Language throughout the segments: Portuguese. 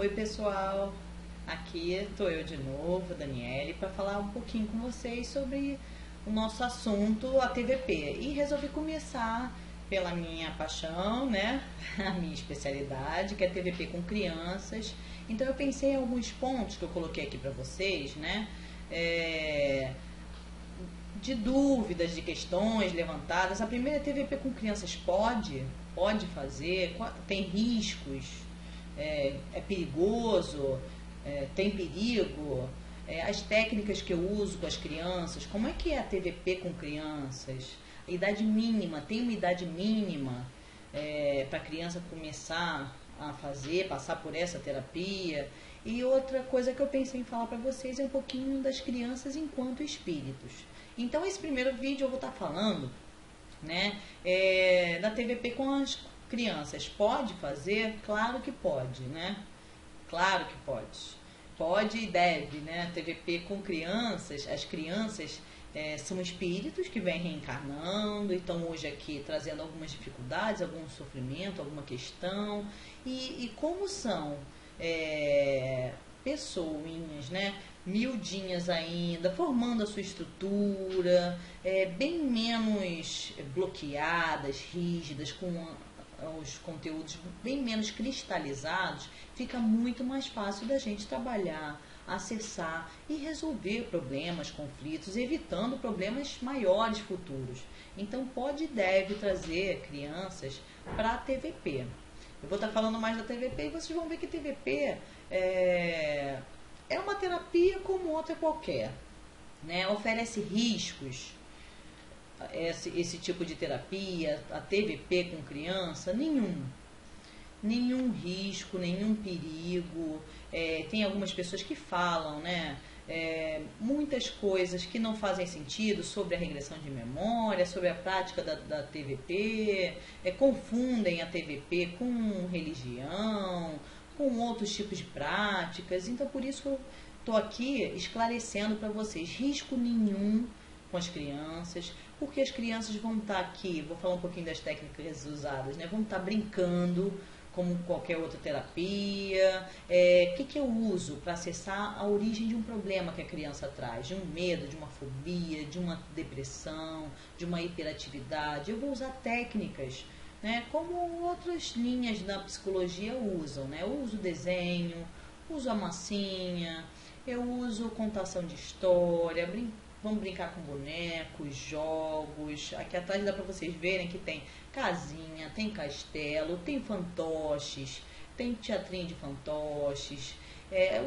Oi pessoal, aqui estou eu de novo, Daniele, para falar um pouquinho com vocês sobre o nosso assunto, a TVP. E resolvi começar pela minha paixão, né? A minha especialidade, que é a TVP com crianças. Então eu pensei em alguns pontos que eu coloquei aqui para vocês, né? De dúvidas, de questões levantadas. A primeira é TVP com crianças pode fazer, tem riscos, é perigoso, tem perigo, as técnicas que eu uso com as crianças, como é que é a TVP com crianças, a idade mínima, tem uma idade mínima para a criança começar a fazer, passar por essa terapia. E outra coisa que eu pensei em falar para vocês é um pouquinho das crianças enquanto espíritos. Então esse primeiro vídeo eu vou estar falando, né, da TVP com as crianças. Pode fazer? Claro que pode, né? Claro que pode. Pode e deve, né? TVP com crianças, as crianças são espíritos que vêm reencarnando e estão hoje aqui trazendo algumas dificuldades, algum sofrimento, alguma questão. E como são pessoinhas, né? Miudinhas ainda, formando a sua estrutura, bem menos bloqueadas, rígidas, com os conteúdos bem menos cristalizados, fica muito mais fácil da gente trabalhar, acessar e resolver problemas, conflitos, evitando problemas maiores futuros. Então pode e deve trazer crianças para a TVP. Eu vou estar falando mais da TVP e vocês vão ver que TVP é uma terapia como outra qualquer, né? Oferece riscos, esse tipo de terapia, a TVP com criança, nenhum risco, nenhum perigo. Tem algumas pessoas que falam, né? Muitas coisas que não fazem sentido sobre a regressão de memória, sobre a prática da TVP, confundem a TVP com religião, com outros tipos de práticas. Então por isso que eu estou aqui esclarecendo para vocês, risco nenhum com as crianças, porque as crianças vão estar aqui, vou falar um pouquinho das técnicas usadas, né? Vão estar brincando como qualquer outra terapia. Que eu uso para acessar a origem de um problema que a criança traz, de um medo, de uma fobia, de uma depressão, de uma hiperatividade. Eu vou usar técnicas, né, como outras linhas da psicologia usam, né? Eu uso desenho, uso a massinha, eu uso contação de história, vamos brincar com bonecos, jogos. Aqui atrás dá para vocês verem que tem casinha, tem castelo, tem fantoches, tem teatrinho de fantoches.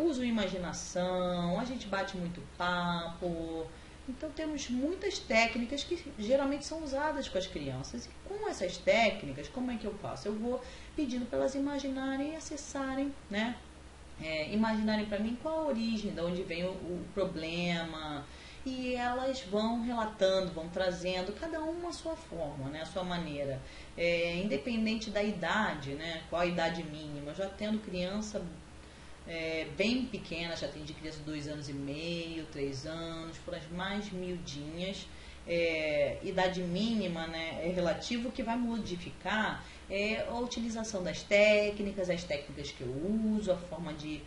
Uso imaginação, a gente bate muito papo. Então temos muitas técnicas que geralmente são usadas com as crianças. E com essas técnicas, como é que eu faço? Eu vou pedindo para elas imaginarem e acessarem, né? Imaginarem para mim qual a origem, de onde vem o problema. E elas vão relatando, vão trazendo, cada uma a sua forma, né? A sua maneira. Independente da idade, né? Qual a idade mínima. Eu já tendo criança bem pequena, já tem de criança 2 anos e meio, 3 anos, por as mais miudinhas. Idade mínima, né, é relativo. O que vai modificar a utilização das técnicas, as técnicas que eu uso, a forma de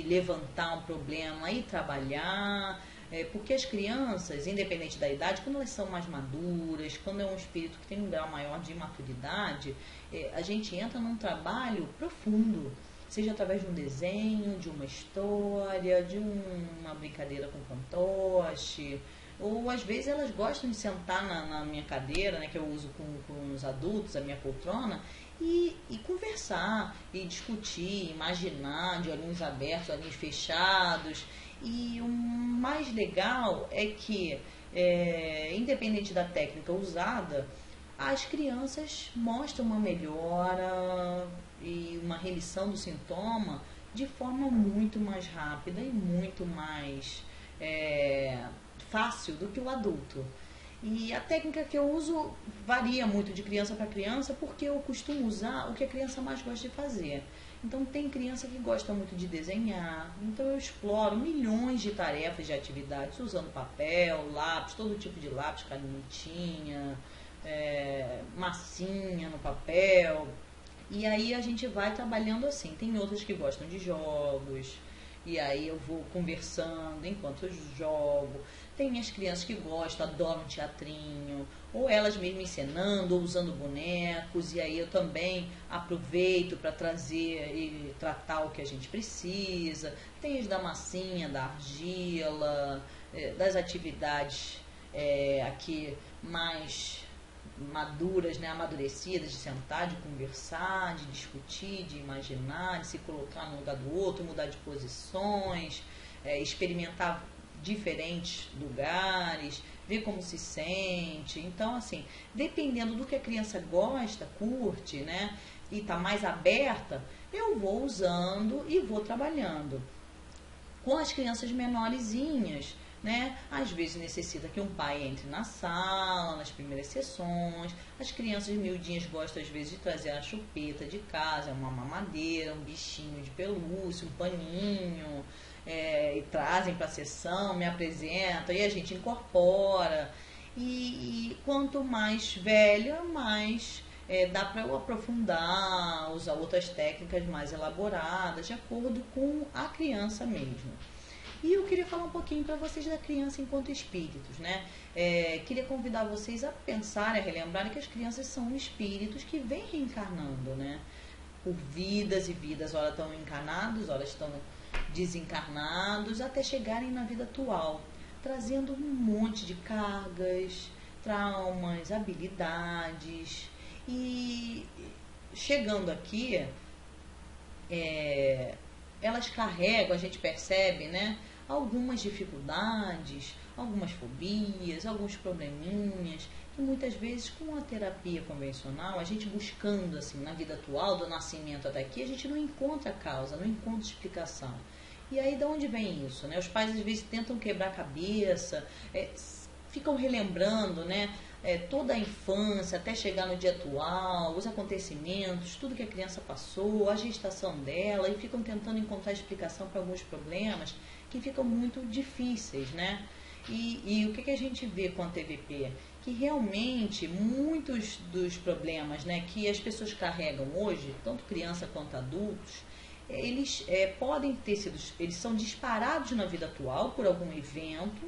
levantar um problema e trabalhar. Porque as crianças, independente da idade, quando elas são mais maduras, quando é um espírito que tem um grau maior de maturidade, a gente entra num trabalho profundo, seja através de um desenho, de uma história, de uma brincadeira com fantoche, ou às vezes elas gostam de sentar na minha cadeira, né, que eu uso com os adultos, a minha poltrona, e conversar, e discutir, imaginar, de olhinhos abertos, olhinhos fechados. E o mais legal é que, independente da técnica usada, as crianças mostram uma melhora e uma remissão do sintoma de forma muito mais rápida e muito mais fácil do que o adulto. E a técnica que eu uso varia muito de criança para criança, porque eu costumo usar o que a criança mais gosta de fazer. Então tem criança que gosta muito de desenhar, então eu exploro milhões de tarefas, de atividades, usando papel, lápis, todo tipo de lápis, canetinha, massinha no papel, E aí a gente vai trabalhando assim. Tem outras que gostam de jogos, e aí eu vou conversando enquanto eu jogo. Tem minhas crianças que gostam, adoram teatrinho, ou elas mesmas encenando, ou usando bonecos, e aí eu também aproveito para trazer e tratar o que a gente precisa. Tem as da massinha, da argila, das atividades aqui mais maduras, né, amadurecidas, de sentar, de conversar, de discutir, de imaginar, de se colocar no lugar do outro, mudar de posições, experimentar diferentes lugares, ver como se sente. Então, assim, dependendo do que a criança gosta, curte, né, e está mais aberta, eu vou usando e vou trabalhando. Com as crianças menorzinhas, né? Às vezes necessita que um pai entre na sala, nas primeiras sessões. As crianças miudinhas gostam às vezes de trazer a chupeta de casa, uma mamadeira, um bichinho de pelúcia, um paninho, e trazem para a sessão, me apresentam e a gente incorpora. E quanto mais velha, mais dá para eu aprofundar, usar outras técnicas mais elaboradas, de acordo com a criança mesmo. E eu queria falar um pouquinho para vocês da criança enquanto espíritos, né? Queria convidar vocês a pensarem, a relembrarem que as crianças são espíritos que vêm reencarnando, né? Por vidas e vidas, ora estão encarnados, ora estão desencarnados, até chegarem na vida atual, trazendo um monte de cargas, traumas, habilidades. E chegando aqui, elas carregam, a gente percebe, né, algumas dificuldades, algumas fobias, alguns probleminhas, que muitas vezes com a terapia convencional, a gente buscando assim na vida atual, do nascimento até aqui, a gente não encontra causa, não encontra explicação. E aí de onde vem isso, né? Os pais às vezes tentam quebrar a cabeça, ficam relembrando, né, toda a infância até chegar no dia atual, os acontecimentos, tudo que a criança passou, a gestação dela, e ficam tentando encontrar explicação para alguns problemas que ficam muito difíceis, né? E o que a gente vê com a TVP? Que realmente muitos dos problemas, né, que as pessoas carregam hoje, tanto criança quanto adultos, eles podem ter sido, eles são disparados na vida atual por algum evento,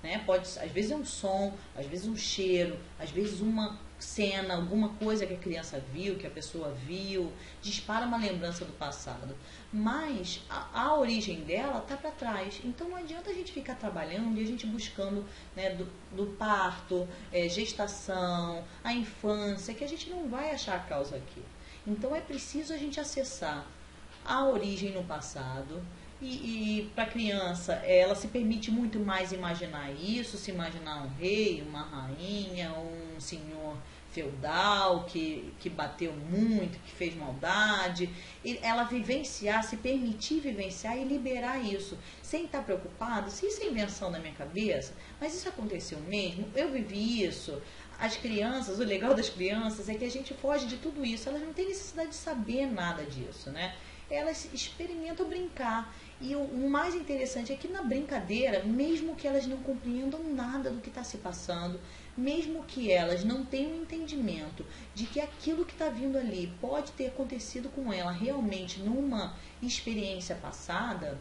né? Pode, às vezes é um som, às vezes um cheiro, às vezes uma cena, alguma coisa que a criança viu, que a pessoa viu, dispara uma lembrança do passado. Mas a origem dela está para trás. Então não adianta a gente ficar trabalhando e a gente buscando, né, do parto, gestação, a infância, que a gente não vai achar a causa aqui. Então é preciso a gente acessar a origem no passado. E para a criança, ela se permite muito mais imaginar isso, se imaginar um rei, uma rainha, um senhor feudal que bateu muito, que fez maldade. E ela vivenciar, se permitir vivenciar e liberar isso, sem estar preocupado, se isso é invenção da minha cabeça, mas isso aconteceu mesmo, eu vivi isso. As crianças, o legal das crianças é que a gente foge de tudo isso, elas não têm necessidade de saber nada disso, né? Elas experimentam brincar. E o mais interessante é que na brincadeira, mesmo que elas não compreendam nada do que está se passando, mesmo que elas não tenham entendimento de que aquilo que está vindo ali pode ter acontecido com ela realmente numa experiência passada,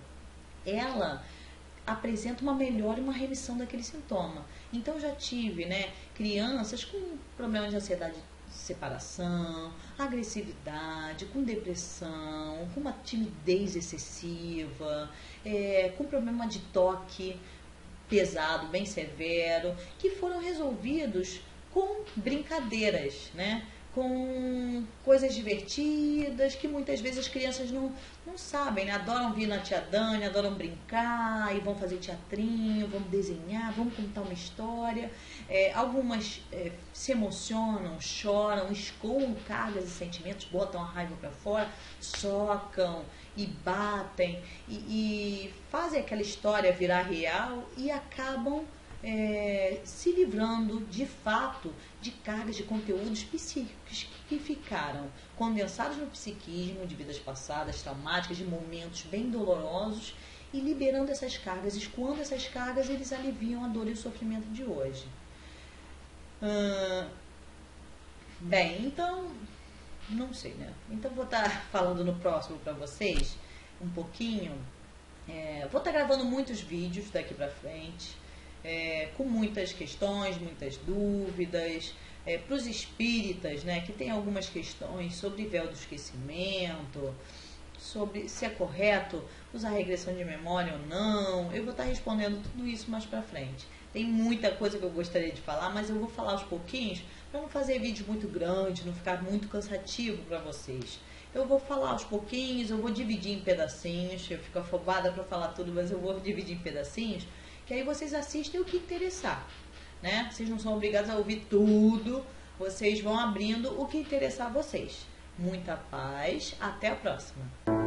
ela apresenta uma melhora e uma remissão daquele sintoma. Então eu já tive, né, crianças com problemas de ansiedade, separação, agressividade, com depressão, com uma timidez excessiva, com problema de toque pesado, bem severo, que foram resolvidos com brincadeiras, né? Com coisas divertidas, que muitas vezes as crianças não sabem, né? Adoram vir na tia Dani, adoram brincar, e vão fazer teatrinho, vão desenhar, vão contar uma história. Algumas se emocionam, choram, escoam cargas e sentimentos, botam a raiva para fora, socam e batem, e fazem aquela história virar real e acabam se livrando de fato de cargas de conteúdos psíquicos que ficaram condensados no psiquismo de vidas passadas, traumáticas, de momentos bem dolorosos, e liberando essas cargas, escoando essas cargas, eles aliviam a dor e o sofrimento de hoje. Bem, então Não sei, né? Então vou estar falando no próximo para vocês um pouquinho. Vou estar gravando muitos vídeos daqui para frente, com muitas questões, muitas dúvidas, para os espíritas, né, que tem algumas questões sobre véu do esquecimento, sobre se é correto usar regressão de memória ou não. Eu vou estar respondendo tudo isso mais pra frente. Tem muita coisa que eu gostaria de falar, mas eu vou falar aos pouquinhos para não fazer vídeo muito grande, não ficar muito cansativo para vocês. Eu vou falar aos pouquinhos, eu vou dividir em pedacinhos. Eu fico afobada para falar tudo, mas eu vou dividir em pedacinhos, que aí vocês assistem o que interessar, né? Vocês não são obrigados a ouvir tudo, vocês vão abrindo o que interessar a vocês. Muita paz, até a próxima.